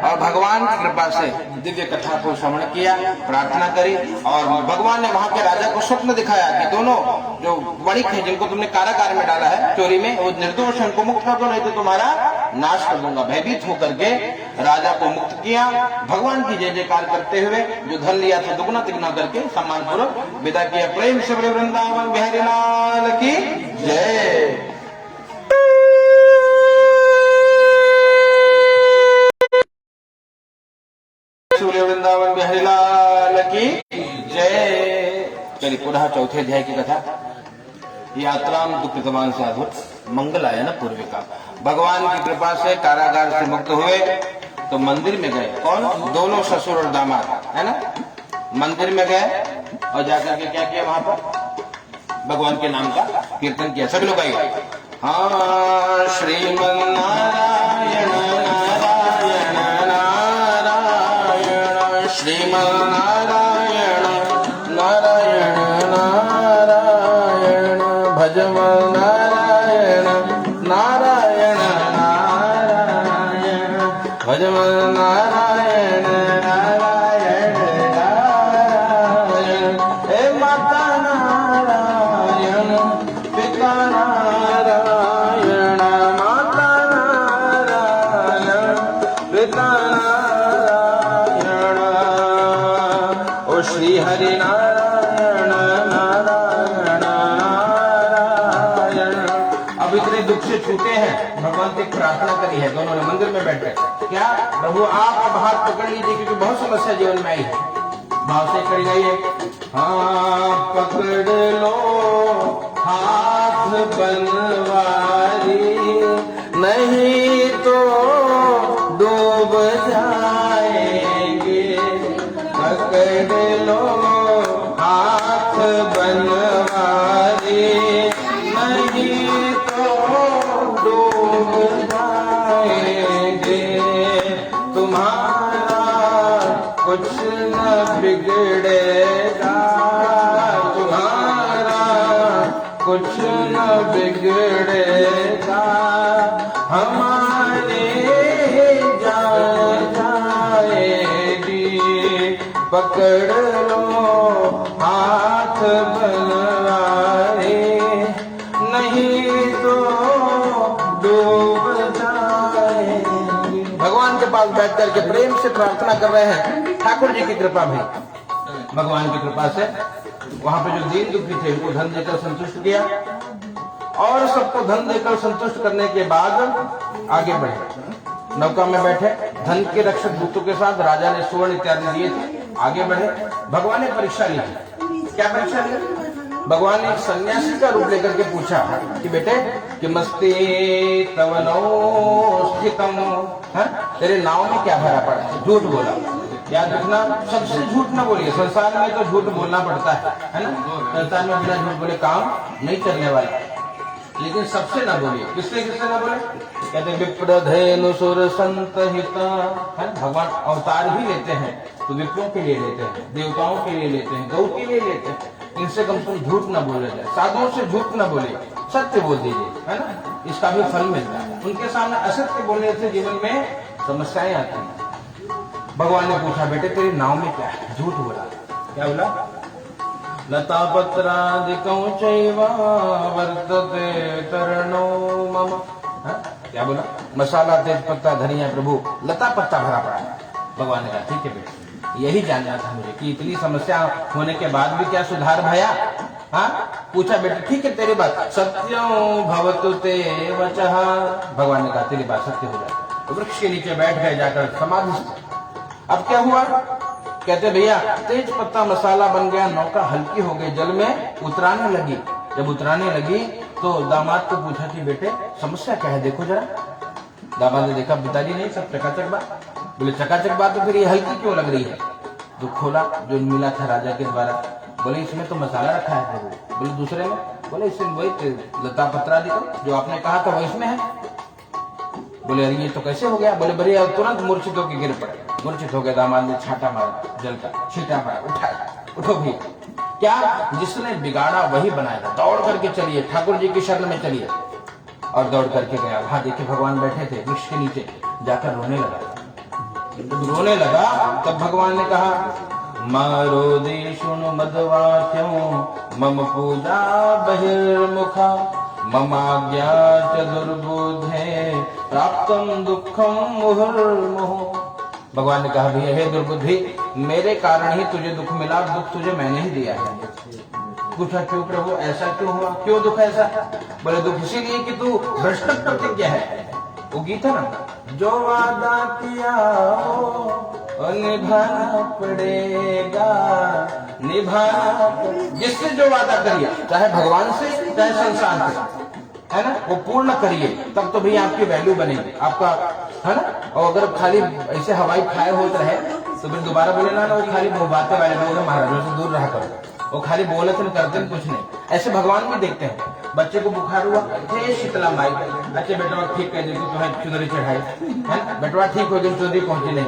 और भगवान की कृपा से दिव्य कथा को श्रवण किया, प्रार्थना करी। और भगवान ने वहां के राजा को स्वप्न दिखाया कि दोनों जो वणिक है जिनको तुमने कारागार में डाला है चोरी में, वो निर्दोष है, उनको मुक्त कर दो, नहीं तो तुम्हारा नाश कर दूंगा। भयभीत होकर के राजा को मुक्त किया। भगवान की जय जयकार करते हुए जो धन लिया था दुगना तिगुना करके सम्मान पूर्वक विदा किया। प्रेम से वृंदावन बिहारी लाल की जय। वृंदावन बिहारी लाल की जय। चलिए पुनः चौथे अध्याय की कथा। यात्रा दुखितवान साधु मंगल आया ना पूर्वी का। भगवान की कृपा से कारागार से मुक्त हुए तो मंदिर में गए। कौन? दोनों ससुर और दामाद, है ना। मंदिर में गए और जाकर के क्या किया, वहां पर भगवान के नाम का कीर्तन किया। सभी लोग आइए। हाँ, श्रीमन नारायण नारायण नारायण नारायण नारायण, हे माता नारायण पिता नारायण, माता नारायण पिता नारायण, ओ श्री हरि नारायण नारायण नारायण। अब इतने दुख से छूटे हैं, भगवान से प्रार्थना करी है दोनों ने मंदिर में बैठ कर, क्या प्रभु आप अब हाथ पकड़ लीजिए क्योंकि बहुत समस्या जीवन में आई है। भाव से करी गई है, हाँ पकड़ लो हाथ बनवारी, नहीं तो डूब जाएंगे, पकड़ लो हाथ बनवारी, नहीं तो डूब जाएंगे, तुम्हारा कुछ न बिगड़ेगा, तुम्हारा कुछ न बिगड़ेगा, हमारे जान जाएगी, पकड़ लो हाथ बनवारी, नहीं तो डूब जाएगी। भगवान के पास बैठ करके प्रेम से प्रार्थना कर रहे हैं, ठाकुर जी की कृपा भाई, भगवान की कृपा से वहां पे जो दीन दुखी थे उनको धन देकर संतुष्ट किया, और सबको धन देकर संतुष्ट करने के बाद आगे बढ़े, नौका में बैठे, धन के रक्षक दूतों के साथ राजा ने स्वर्ण इत्यादि दिए थे, आगे बढ़े। भगवान ने परीक्षा ली, क्या परीक्षा ली? भगवान ने एक सन्यासी का रूप लेकर के पूछा कि बेटे कि मस्ती तव नौ स्थितम, तेरे नाव में क्या भरा पड़ा? झूठ बोला। याद रखना, सबसे झूठ ना बोलिए, संसार में तो झूठ बोलना पड़ता है ना, संसार में बिना झूठ बोले काम नहीं चलने वाला, लेकिन सबसे ना बोलिए। किससे किससे ना बोले? कहते विप्रधेनु सुर संत हिता, है भगवान अवतार भी लेते हैं तो विप्रों के लिए लेते हैं, देवताओं के लिए लेते हैं, गौ के लिए लेते हैं, इनसे कम से कम झूठ ना बोला जाए, साधुओं से झूठ ना बोले, सत्य बोल दीजिए, है ना, इसका भी फल मिलता है। उनके सामने असत्य बोलने से जीवन में समस्याएं आती हैं। भगवान ने पूछा बेटे तेरे नाव में क्या है? झूठ बोला। क्या बोला? लता पत्रादिकं चैव वर्तते तरणो मम, क्या बोला? मसाला तेज पत्ता धनिया प्रभु लता पत्ता भरा पड़ा है। भगवान ने कहा ठीक है बेटे, यही जानना था मुझे कि इतनी समस्या होने के बाद भी क्या सुधार भया? हाँ पूछा बेटे ठीक है तेरी बात सत्यं भवतु ते वचः, भगवान ने कहा तेरी बात सत्य हो जाए। तो वृक्ष के नीचे बैठ गए जाकर समाधिस्थ। अब क्या हुआ? कहते भैया तेज पत्ता मसाला बन गया, नौका हल्की हो गई, जल में उतराने लगी। जब उतराने लगी तो दामाद को पूछा कि बेटे समस्या क्या है, देखो जरा। दामाद ने देखा पिताजी नहीं सब चकाचक बात। बोले चकाचक बात तो फिर ये हल्की क्यों लग रही है? तो खोला जो मिला था राजा के द्वारा, बोले इसमें तो मसाला रखा है प्रभु। बोले दूसरे में? बोले इसमें वही लता पत्रा दिखा जो आपने कहा था वही इसमें है। बोले अरे ये तो कैसे हो गया? बोले बड़े तुरंत मूर्छित होकर गिर पड़े। मूर्छित हो गए। दामाद ने छाटा मारा जल का, छींटा मारा, उठाया, उठो भी। क्या जिसने बिगाड़ा वही बनाएगा। दौड़ करके चलिए, ठाकुर जी की शरण में चलिए। और दौड़ करके गया। वहां देखिए भगवान बैठे थे वृक्ष के नीचे, जाकर रोने लगा। जब रोने लगा तब भगवान ने कहा मारो देशुन मदवाक्यों मम पूजा बहिर्मुखा ममाज्ञा च दुर्बुद्धे प्राप्तम दुखम मुहुर्मुहुः। भगवान ने कहा भैया हे दुर्बुद्धि, मेरे कारण ही तुझे दुख मिला, दुख तुझे मैंने ही दिया है। पूछा क्यों प्रभु, ऐसा क्यों हुआ, क्यों दुख ऐसा? बोले दुख इसीलिए कि तू भ्रष्ट प्रतिज्ञा है। वो गीता ना, जो वादा किया हो निभाना पड़ेगा, निभाना। जिससे जो वादा करिए, चाहे भगवान से चाहे संसार से, है ना, वो पूर्ण करिए, तब तो भैया आपकी वैल्यू बनेगी, आपका, है ना। और अगर खाली ऐसे हवाई खाए होते रहे तो फिर दोबारा बोले ना वो खाली बातें वाले लोग महाराजों से दूर रहा करो, वो खाली बोले तो करते कुछ नहीं। ऐसे भगवान भी देखते हैं। बच्चे को बुखार हुआ, हे शीतला माई, अच्छे बेटवा ठीक कर दी, तुम्हें चुनरी चढ़ाई, है ना, बेटवा ठीक हो गई, चुनरी पहुंची नहीं,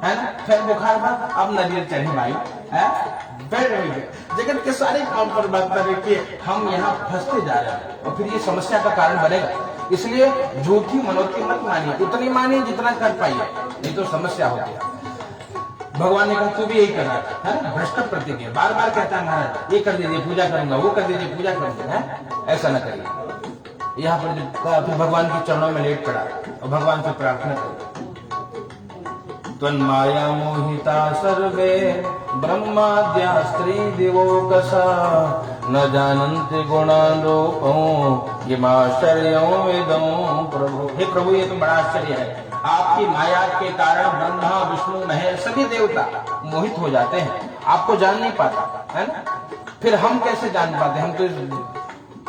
है ना। फिर बुखार था, अब नदियां चढ़ी माई, है। जगत के सारे काम पर बात कर रहे कि हम यहाँ फंसते जा रहे हैं और फिर ये समस्या का कारण बनेगा। इसलिए झूठी मनोती मत मानिए, उतनी मानिए जितना कर पाइए। नहीं तो समस्या होती है। भगवान ने कहा तू भी यही करना है ना, भ्रष्ट प्रतिज्ञा बार बार कहता है महाराज, ये कर दीजिए पूजा करूंगा, वो कर दीजिए पूजा करूंगा, है ऐसा न करिए। यहाँ पर जब कहा फिर भगवान के चरणों में लेट पड़ा और भगवान से प्रार्थना करी, त्वन्माया मोहिता सर्वे ब्रह्माद्या स्त्री दिवोकसा न जानन्ति गुणारूपं यमाश्चर्यं वेदं प्रभु। हे प्रभु, ये तो बड़ा आश्चर्य है, आपकी माया के कारण ब्रह्मा विष्णु महेश सभी देवता मोहित हो जाते हैं, आपको जान नहीं पाता है ना, फिर हम कैसे जान पाते, हम तो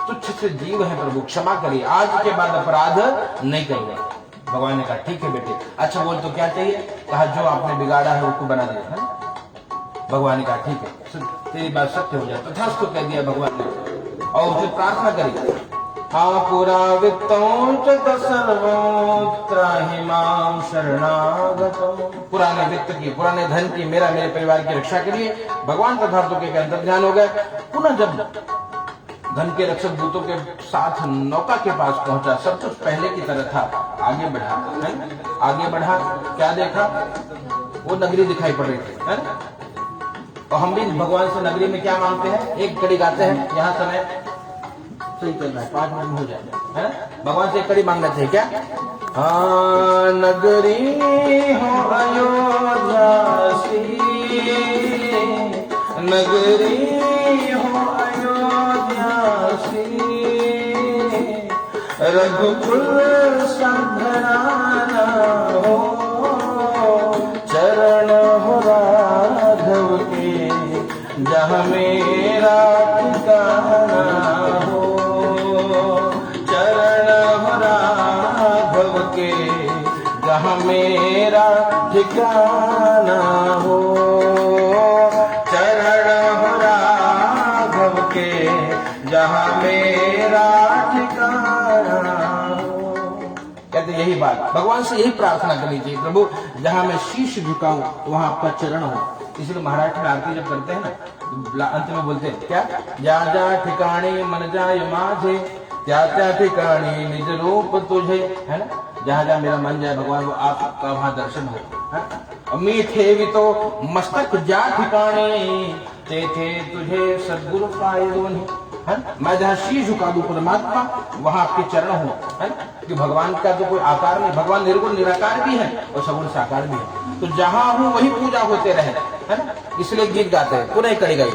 तुच्छ से जीव है प्रभु, क्षमा करिए, आज के बाद अपराध नहीं करूंगा। भगवान ने कहा ठीक है बेटे, अच्छा बोल तो क्या चाहिए, कहा जो आपने बिगाड़ा है उसको बना दिया है। भगवान ने कहा ठीक है, तेरी बात सत्य हो जाए, तथास्तु कह दिया भगवान ने, और उसे प्रार्थना करी, हाँ पुरा वित्तों च सर्वों हिमां शरणागतों। पुराने वित्त की, पुराने धन की, मेरे परिवार की रक्षा के लिए भगवान तथास्तु के अंदर ध्यान हो गए। पुनः जब धन के रक्षक दूतों के साथ नौका के पास पहुंचा, सब कुछ पहले की तरह था, आगे बढ़ा है, आगे बढ़ा, क्या देखा, वो नगरी दिखाई पड़ रही थी है ना। और हम भी भगवान से नगरी में क्या मांगते हैं, एक कड़ी गाते हैं, यहाँ समय सही चल रहा है, 5 मिनट में हो जाए है ना, भगवान से एक कड़ी मांगना चाहिए क्या, हाँ नगरी हो अयोध्या सी, नगरी हो रघुकुल संघराना हो, चरण हो राघव के जहाँ मेरा ठिकाना हो, चरण हो राघव के जहाँ मेरा ठिकाना हो, चरण हो राघव के जहाँ मेरा ठिकाना हो। कहते यही बात, भगवान से यही प्रार्थना करनी चाहिए, प्रभु जहाँ मैं शीश झुकाऊं वहां आपका चरण हो। इसलिए महाराष्ट्र में आरती जब करते हैं ना, अंत में बोलते हैं क्या, जा जा ठिकाने मन जाय माझे, त्या त्या ठिकाने निज रूप तुझे, है ना, जहाँ जहाँ मेरा मन जाए भगवान वो आपका वहां दर्शन हो। मीठे भी तो मस्तक जा ठिकाने, ते थे तुझे सदगुरु पाए दोनों, है मैं जहाँ शीश झुका दूं परमात्मा वहां आपके चरण हो, है ना, कि भगवान का तो कोई आकार नहीं, भगवान निर्गुण निराकार भी है और सगुण साकार भी है, तो जहां हूं वही पूजा होते रहे, है ना, इसलिए गीत गाते हैं, पुनः कड़ी गई,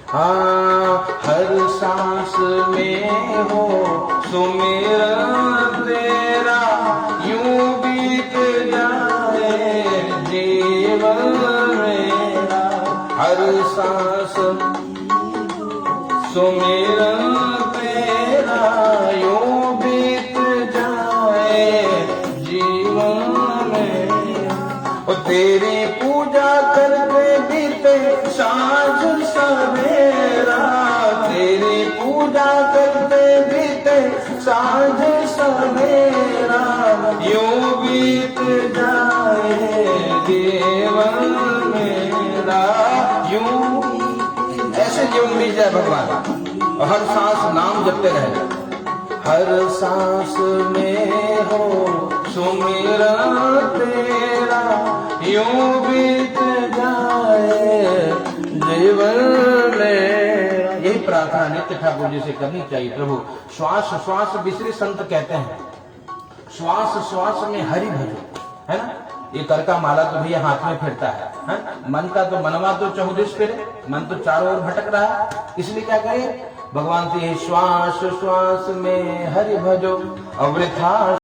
हाँ हर सांस में हो सुमिरन तेरा, यूं बीत जाए जीवन मेरा, हर सांस सुमिरन तेरा, यूं बीत जाए जीवन मेरा, और तेरी पूजा करते बीते साँझ सवेरा, तेरी पूजा करते बीते साँझ सवेरा, यूं बीत जाए जीवन मेरा, यूं ऐसे जीवन बीत जाए भगवान, और हर सांस नाम जपते रहे, हर सांस में हो सुमिरन तेरा, यूं बीत जाए जीवन मेरा। यही प्रार्थना नित्य ठाकुर जी से करनी चाहिए, प्रभु श्वास श्वास बिसरे संत कहते हैं, श्वास श्वास में हरि भजो, है ना, ये कर का माला तो भैया हाथ में फिरता है, मन का तो मनवा तो चहुदिश फिरे, मन तो चारों ओर भटक रहा है, इसलिए क्या करें भगवान से श्वास श्वास में हरि भजो अवृथा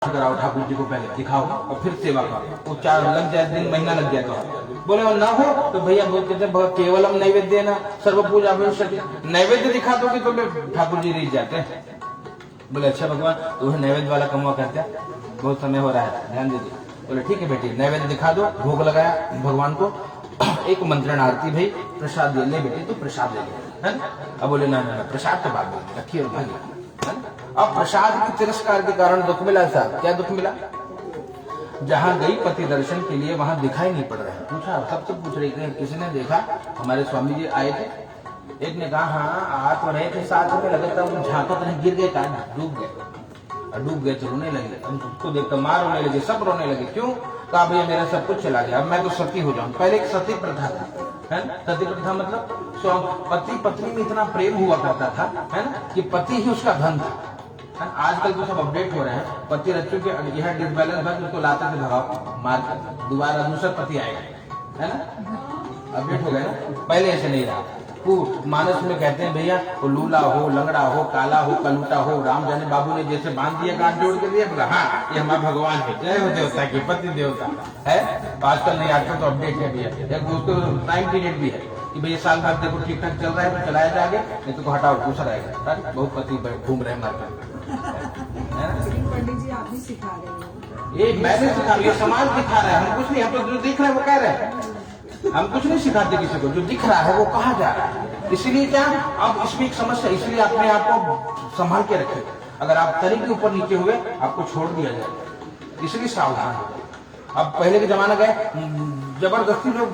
कराओ ठाकुर जी को, पहले दिखाओ और फिर सेवा करो। वो 4 लग जाए दिन, महीना लग जाए तो बोले और ना हो तो भैया बोल कहते केवलम नैवेद्य ना सर्व पूजा भविष्य, नैवेद्य दिखा दोगे तो ठाकुर जी रीत जाते हैं। बोले अच्छा भगवान, तो नैवेद्य वाला कमवा करते हैं, बहुत समय हो रहा है, ध्यान दीजिए। बोले ठीक है बेटी, नैवेद्य दिखा दो। भोग लगाया भगवान को, एक मंत्रण आरती भाई, प्रसाद ले बेटी, तो प्रसाद ले है ना। अब बोले ना ना प्रसाद तो बाद में रखिए और भागी। अब प्रसाद के तिरस्कार के कारण दुख मिला साहब। क्या दुख मिला? जहां गई पति दर्शन के लिए वहां दिखाई नहीं पड़ रहा है। पूछा, सबसे पूछ रही थी, किसी ने देखा? हमारे स्वामी जी आए थे, एक ने कहा हाँ आ तो रहे थे साथ में, लगता है झांकत नहीं, गिर गए, कहा डूब गए तो रोने लगे। उसको देखकर माँ रोने लगे, सब रोने लगे। क्यों? कहा भैया मेरा सब कुछ चला गया, अब मैं तो सती हो जाऊं। पहले एक सती प्रथा था, है ना। सती प्रथा मतलब पति पत्नी में इतना प्रेम हुआ करता था, है ना, कि पति ही उसका धन था। आजकल तो सब अपडेट हो रहे हैं, पति रच्चू के यह डिसबैलेंस है, उसको लाते थे भगाओ मार कर, दोबारा दूसरा पति आएगा, है ना। अपडेट हो गया ना, पहले ऐसे नहीं रहा। मानस में कहते हैं भैया वो लूला हो, लंगड़ा हो, काला हो, कलूटा हो, राम जाने बाबू ने जैसे बांध दिया, गांठ जोड़ के दिया, बोला हाँ ये हमारा भगवान है, जय हो देवता की, पति देवता है। आजकल नहीं, आजकल तो अपडेट है भैया। एक दोस्तों टाइम पीरियड भी है कि भैया साल भर देखो ठीक ठाक चल रहा है तो चलाया जाएगा, नहीं तो हटाओ दूसरा आएगा। बहुत पति घूम रहे मार्केट, पंडित जी आप ही सिखा रहे हो? ये मैंने सिखा, ये समाज दिखा रहा है, हम कुछ नहीं, हम तो जो दिख रहे हैं वो कह रहे हैं। हम कुछ नहीं सिखाते किसी को, जो दिख रहा है वो कहा जा रहा है। इसलिए क्या, अब इसमें एक समस्या, इसलिए अपने आप को संभाल के रखें। अगर आप तरीके के ऊपर नीचे हुए आपको छोड़ दिया जाए, इसलिए सावधान हो। अब पहले के जमाना गए, जबरदस्ती लोग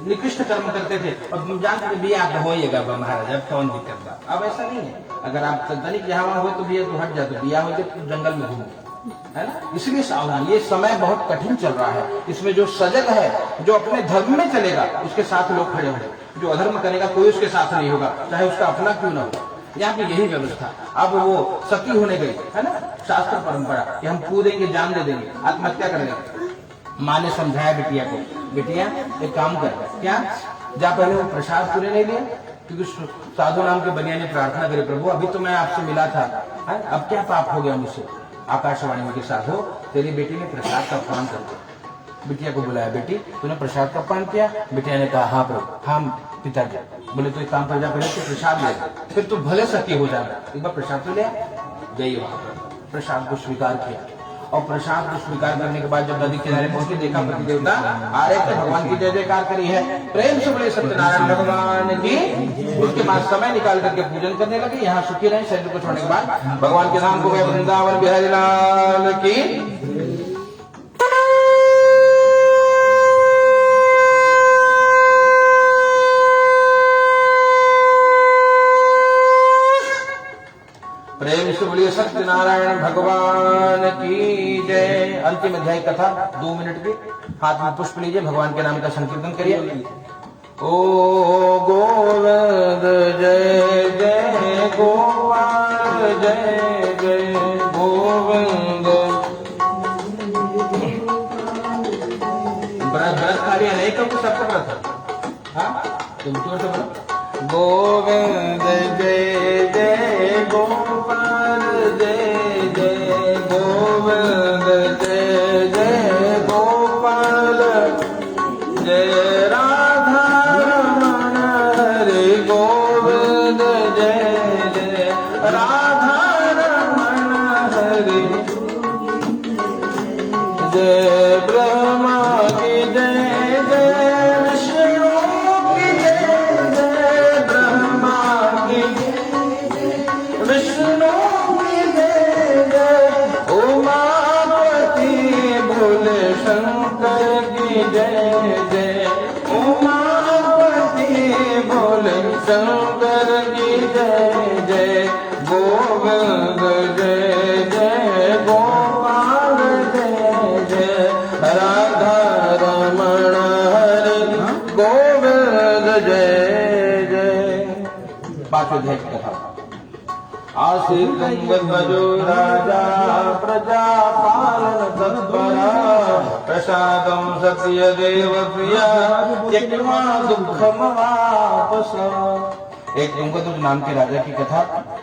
निकृष्ट कर्म करते थे और जानते थे बिया तो होइएगा महाराज, अब कौन दिक्कत था। अब ऐसा नहीं है, अगर आप तनिक यहाँ हो तो बिया तो हट जाते, बिया हो तो जंगल में घूमो, है ना। इसलिए सावधान, ये समय बहुत कठिन चल रहा है। इसमें जो सजग है, जो अपने धर्म में चलेगा उसके साथ लोग खड़े होंगे, जो अधर्म करेगा कोई उसके साथ नहीं होगा, चाहे उसका अपना क्यों ना हो। यहाँ पे यही व्यवस्था। अब वो सती होने गई, है ना, शास्त्र परंपरा कि हम कूदेंगे, जान दे देंगे, आत्महत्या करेंगे। माँ ने समझाया बिटिया को, बिटिया एक काम कर, क्या जा पहले वो प्रसाद पूरे नहीं लिया, क्योंकि साधु नाम के बनिया ने प्रार्थना करी, प्रभु अभी तो मैं आपसे मिला था, है? अब क्या पाप हो गया मुझसे। आकाशवाणी के साथ हो, तेरी बेटी ने प्रसाद का अपमान कर दिया। बिटिया को बुलाया, बेटी तूने प्रसाद का अपमान किया? बिटिया ने कहा हाँ प्रभु, हाँ पिताजी। बोले तो एक काम कर, जा पहले तो प्रसाद ले, फिर तू भले सती हो जाएगा, एक बार प्रसाद तो ले। गई वहां पर, प्रसाद को स्वीकार किया, और प्रसाद को स्वीकार करने के बाद जब नदी किनारे पहुंचे, देखा पति देवता आ रहे थे, भगवान की जय जयकार करी है, प्रेम से बोले सत्यनारायण भगवान की। उसके बाद समय निकाल करके पूजन करने लगे। यहाँ सुखी रहे, शरीर को छोड़ने के बाद भगवान के धाम को गए, वृंदावन बिहारी लाल की। प्रेम से बोलिए सत्यनारायण भगवान की जय। अंतिम अध्याय कथा 2 मिनट की, हाथ में पुष्प लीजिए, भगवान के नाम का संकीर्तन करिए। ओ गोविंद जय जय गोपाल जय जय गोविंद। व्रत कार्य नहीं कब सबका व्रत, हाँ तुम जोर से बोलो, गोविंद जय जय गोपाल जय जय गोविंद जय जय गोपाल जय राधा रमण हरे गोविंद जय जय राधा रमण हरे जय ब्रह्मा की जय जय विष्णु की जय जय ब्रह्मा की विष्णु की जय जय उमापति भोले शंकर की जय जय उमापति भोले शंकर की जय जय गोविंद जय जय गोपाल जय जय राधा रमण हरे गोविंद जय जय। पांचवें अध्याय की कथा। आसीतंगध्वजो राजा प्रजा पालन तत्परा प्रसादं सत्य देव प्रिया त्यक्त्वा दुःखम वापस। एक तुंगध्वज नाम के राजा की कथा।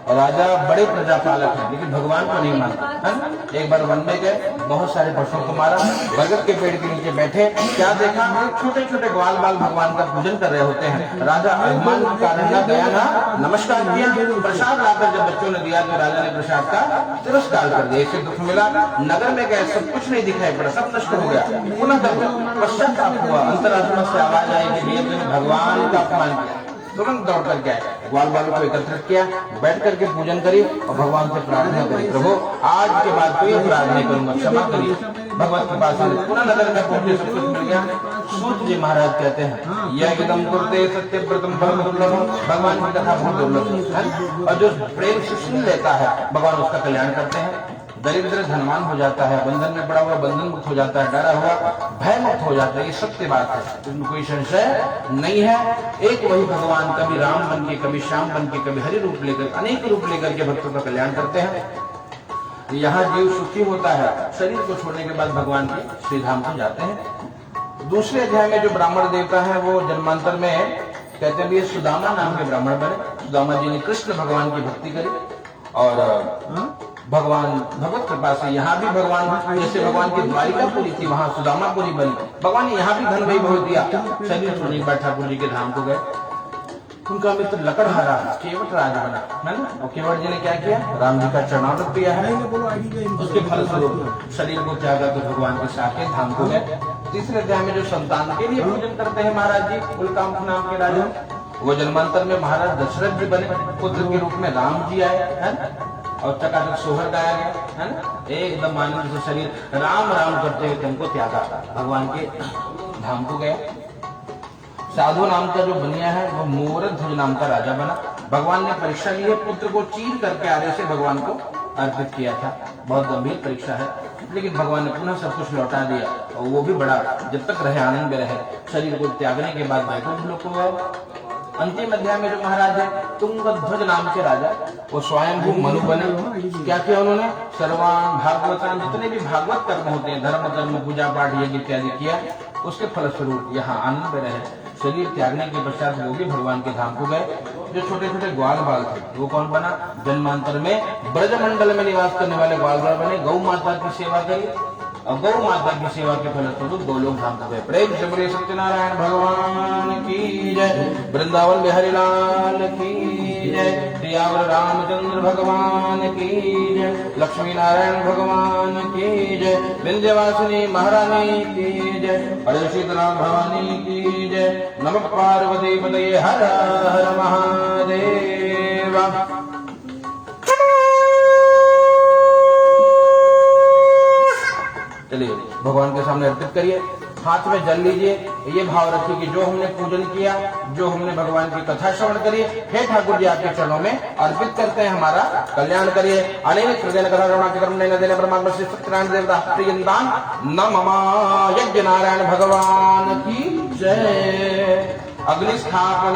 राजा बड़े प्रजापालक हैं लेकिन भगवान को नहीं मानते है ना? एक बार वन में गए, बहुत सारे पशुओं को मारा, बरगद के पेड़ के नीचे बैठे, क्या देखा, छोटे छोटे ग्वाल बाल भगवान का पूजन कर रहे होते हैं। राजा अभिमान के कारण गया ना, नमस्कार किया, प्रसाद लाकर जब बच्चों ने दिया तो राजा ने प्रसाद का तिरस्कार कर दिया। इससे दुख मिला, नगर में गए, सब कुछ नहीं दिखाई पड़ा, सब नष्ट हो गया। पुनः पश्चाताप हुआ, अंतरात्मा से आवाज आई कि भगवान का अपमान किया। तुरंत दौड़ कर गए, ग्वाल बालों को एकत्रित किया, बैठ करके पूजन करी और भगवान से प्रार्थना करी, प्रभु आज के बाद कोई अपराध नहीं करूंगा, क्षमा करिए। भगवत के पास पुनः नगर में पहुंचे, सब कुछ मिल गया। सूत जी महाराज कहते हैं, यह एकदम कुरते सत्य प्रथम परम दुर्लभ, भगवान की कथा बहुत दुर्लभ है और जो प्रेम से सुन लेता है भगवान उसका कल्याण करते हैं। दरिद्र धनवान हो जाता है, बंधन में पड़ा हुआ बंधन मुक्त हो जाता है, डरा हुआ भय मुक्त हो जाता है। ये सत्य बात है, इसमें कोई संशय नहीं है। एक वही भगवान कभी राम बन के, कभी श्याम बन के, कभी हरि रूप लेकर, अनेक रूप लेकर के भक्तों का कल्याण करते हैं। यहाँ जीव सुखी होता है, शरीर को छोड़ने के बाद भगवान के श्रीधाम को जाते हैं। दूसरे अध्याय में जो ब्राह्मण देवता है वो जन्मांतर में कहते हैं ये सुदामा नाम के ब्राह्मण बने। सुदामा जी ने कृष्ण भगवान की भक्ति करी और भगवान भगवत कृपा से यहाँ भी भगवान, जैसे भगवान की द्वारिकापुरी थी वहां सुदामापुरी बनी, भगवान ने यहाँ भी धन वैभव दिया। शरीर छोड़ने के बाद ठाकुर जी के धाम को गए। उनका मित्र लकड़हारा केवट राज बना है ना, और केवट जी ने क्या किया, राम जी का चरणामृत पिया है, उसके फलस्वरूप शरीर को त्यागा तो भगवान के साथ धाम को गए। तीसरे अध्याय में जो संतान के लिए पूजन करते हैं महाराज जी, उल्कांक नाम के राजा, वो जन्मांतर में महाराज दशरथ जी बने, पुत्र के रूप में राम जी आए है ना, और चकाचक सोहर गाया गया है ना, एकदम आनंद से शरीर राम राम करते हुए उनको त्यागा, भगवान के धाम को गया। साधु नाम का जो बनिया है वो मोरक ध्वज नाम का राजा बना। भगवान ने परीक्षा ली है, पुत्र को चीर करके आरे से भगवान को अर्पित किया था, बहुत गंभीर परीक्षा है, लेकिन भगवान ने पुनः सब कुछ लौटा दिया और वो भी बड़ा, जब तक रहे आनंद में रहे। शरीर को त्यागने के बाद वैकुंठ लोक को गए। अंतिम अध्याय में जो महाराज है तुंगध्वज नाम के राजा, वो स्वयंभू मनु बने। क्या किया उन्होंने, सर्वान भागवतान, जितने भी भागवत कर्म होते हैं, धर्म कर्म पूजा पाठ यज्ञ इत्यादि किया, उसके फलस्वरूप यहाँ आनंद में रहे। शरीर त्यागने के पश्चात वो भी भगवान के धाम को गए। जो छोटे छोटे ग्वाल बाल थे वो कौन बना, जन्मांतर में ब्रजमंडल में निवास करने वाले ग्वाल बाल बने। गौ माता की सेवा करी और गौ माता की सेवा के फलस्वरूप गोलोक धाम को गए। प्रेम से बोले सत्यनारायण भगवान की जय, वृंदावन बिहारी लाल की जय, सियावर रामचंद्र भगवान की जय, लक्ष्मी नारायण भगवान की जय, विंध्यवासिनी महारानी की जय, हरे सीताराम भवानी की जय। नमः पार्वती पतये हर हर महादेव। चलिए भगवान के सामने अर्पित करिए, हाथ में जल लीजिए, ये भाव रखिए कि जो हमने पूजन किया, जो हमने भगवान की कथा श्रवण करी, हे ठाकुर जी आपके चरणों में अर्पित करते हैं, हमारा कल्याण करिए। अनेक हृदय कथा श्रवण के कर्म न देने परमात्मा श्री सत्यनारायण देवता प्रियंतान न ममा यज्ञ नारायण भगवान की जय। अग्नि स्थापन